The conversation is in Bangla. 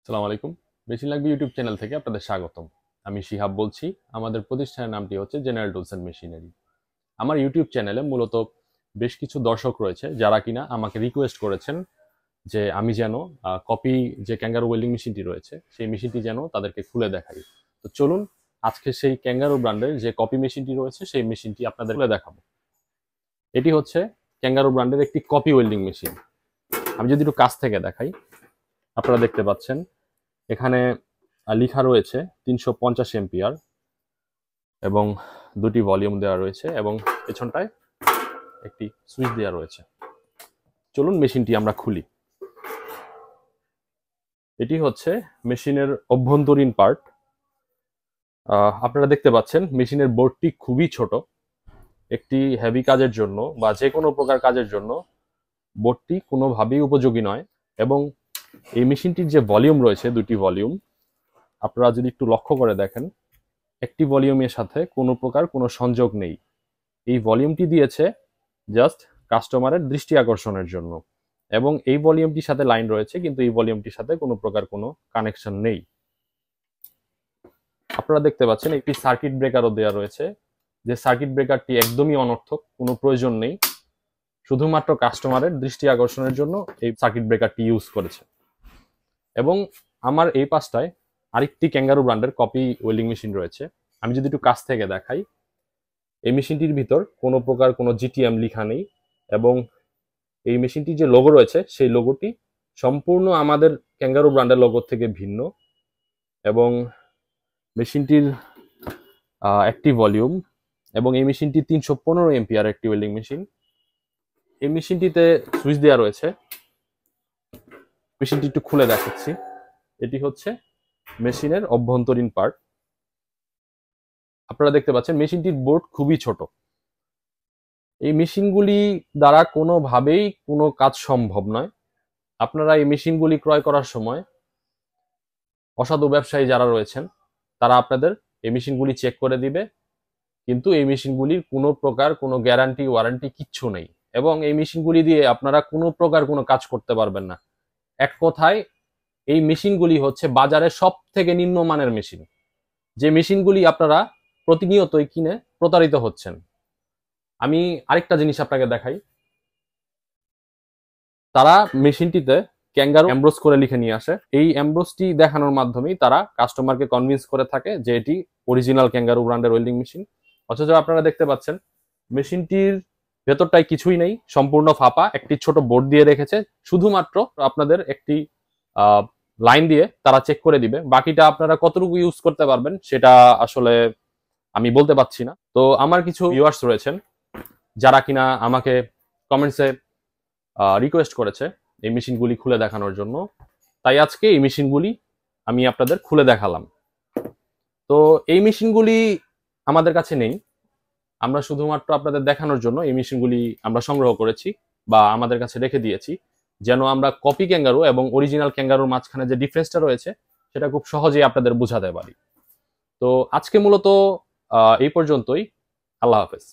আসসালামু আলাইকুম। মেশিন লাগবে ইউটিউব চ্যানেল থেকে আপনাদের স্বাগতম। আমি শিহাব বলছি। আমাদের প্রতিষ্ঠানের নামটি হচ্ছে জেনারেল টুলস অ্যান্ড মেশিনারি। আমার ইউটিউব চ্যানেলে মূলত বেশ কিছু দর্শক রয়েছে যারা কিনা আমাকে রিকোয়েস্ট করেছেন যে আমি যেন কপি যে ক্যাঙ্গারু ওয়েল্ডিং মেশিনটি রয়েছে সেই মেশিনটি যেন তাদেরকে খুলে দেখাই। তো চলুন আজকে সেই ক্যাঙ্গারু ব্র্যান্ডের যে কপি মেশিনটি রয়েছে সেই মেশিনটি আপনাদের খুলে দেখাবো। এটি হচ্ছে ক্যাঙ্গারু ব্র্যান্ডের একটি কপি ওয়েল্ডিং মেশিন। আমি যদি একটু কাছ থেকে দেখাই, আপনারা দেখতে পাচ্ছেন এখানে লেখা রয়েছে 350 এম্পিয়ার এবং দুটি ভলিউম দেওয়া রয়েছে এবং পেছনটায় একটি সুইচ দেওয়া রয়েছে। চলুন মেশিনটি আমরা খুলি। এটি হচ্ছে মেশিনের অভ্যন্তরীণ পার্ট। আপনারা দেখতে পাচ্ছেন মেশিনের বোর্ডটি খুবই ছোট। একটি হেভি কাজের জন্য বা যে কোনো প্রকার কাজের জন্য বোর্ডটি কোনোভাবেই উপযোগী নয়। এবং এই মেশিনটির যে ভলিউম রয়েছে, দুটি ভলিউম, আপনারা যদি একটু লক্ষ্য করে দেখেন, একটি ভলিউমের সাথে কোনো প্রকার কোনো সংযোগ নেই। এই ভলিউমটি দিয়েছে জাস্ট কাস্টমারের দৃষ্টি আকর্ষণের জন্য, এবং এই ভলিউমটির সাথে লাইন রয়েছে কিন্তু এই ভলিউমটির সাথে কোনো প্রকার কোনো কানেকশন নেই। আপনারা দেখতে পাচ্ছেন একটি সার্কিট ব্রেকারও দেওয়া রয়েছে, যে সার্কিট ব্রেকারটি একদমই অনর্থক, কোনো প্রয়োজন নেই, শুধুমাত্র কাস্টমারের দৃষ্টি আকর্ষণের জন্য এই সার্কিট ব্রেকারটি ইউজ করেছে। এবং আমার এই পাশটায় আরেকটি ক্যাঙ্গারু ব্র্যান্ডের কপি ওয়েল্ডিং মেশিন রয়েছে। আমি যদি একটু কাছ থেকে দেখাই, এই মেশিনটির ভিতর কোনো প্রকার কোনো জিটিএম লেখা নেই এবং এই মেশিনটির যে লোগো রয়েছে সেই লোগোটি সম্পূর্ণ আমাদের ক্যাঙ্গারু ব্র্যান্ডের লোগো থেকে ভিন্ন। এবং মেশিনটির একটি ভলিউম, এবং এই মেশিনটি 315 এম্পিয়ার একটি ওয়েল্ডিং মেশিন। এই মেশিনটিতে সুইচ দেওয়া রয়েছে। মেশিনটি একটু খুলে দেখাচ্ছি। এটি হচ্ছে মেশিনের অভ্যন্তরীণ পার্ট। আপনারা দেখতে পাচ্ছেন মেশিনটির বোর্ড খুবই ছোট। এই মেশিনগুলি দ্বারা কোনোভাবেই কোনো কাজ সম্ভব নয়। আপনারা এই মেশিনগুলি ক্রয় করার সময় অসাধু ব্যবসায়ী যারা রয়েছেন তারা আপনাদের এই মেশিনগুলি চেক করে দিবে, কিন্তু এই মেশিনগুলির কোনো প্রকার কোনো গ্যারান্টি ওয়ারেন্টি কিচ্ছু নেই, এবং এই মেশিনগুলি দিয়ে আপনারা কোনো প্রকার কোনো কাজ করতে পারবেন না। এক কথায় এই মেশিনগুলি হচ্ছে বাজারে সব থেকে নিম্নমানের মেশিন, যে মেশিনগুলি আপনারা প্রতিনিয়তই কিনে প্রতারিত হচ্ছেন। আমি আরেকটা জিনিস আপনাকে দেখাই। তারা মেশিনটিতে ক্যাঙ্গারু এমব্রোস করে লিখে নিয়ে আসে। এই এমব্রোসটি দেখানোর মাধ্যমেই তারা কাস্টমারকে কনভিন্স করে থাকে যে এটি অরিজিনাল ক্যাঙ্গারু ব্র্যান্ডের ওয়েল্ডিং মেশিন। অথচ আপনারা দেখতে পাচ্ছেন মেশিনটির ভেতরটায় কিছুই নেই, সম্পূর্ণ ফাঁপা। একটি ছোট বোর্ড দিয়ে রেখেছে, শুধুমাত্র আপনাদের একটি লাইন দিয়ে তারা চেক করে দিবে। বাকিটা আপনারা কতটুকু ইউজ করতে পারবেন সেটা আসলে আমি বলতে পারছি না। তো আমার কিছু ভিউয়ার্স রয়েছেন যারা কিনা আমাকে কমেন্টসে রিকোয়েস্ট করেছে এই মেশিনগুলি খুলে দেখানোর জন্য, তাই আজকে এই মেশিনগুলি আমি আপনাদের খুলে দেখালাম। তো এই মেশিনগুলি আমাদের কাছে নেই, আমরা শুধুমাত্র আপনাদের দেখানোর জন্য এই মেশিনগুলি আমরা সংগ্রহ করেছি বা আমাদের কাছে রেখে দিয়েছি, যেন আমরা কপি ক্যাঙ্গারু এবং অরিজিনাল ক্যাঙ্গারুর মাঝখানে যে ডিফারেন্সটা রয়েছে সেটা খুব সহজেই আপনাদের বোঝাতে পারি। তো আজকে মূলত এই পর্যন্তই। আল্লাহ হাফেজ।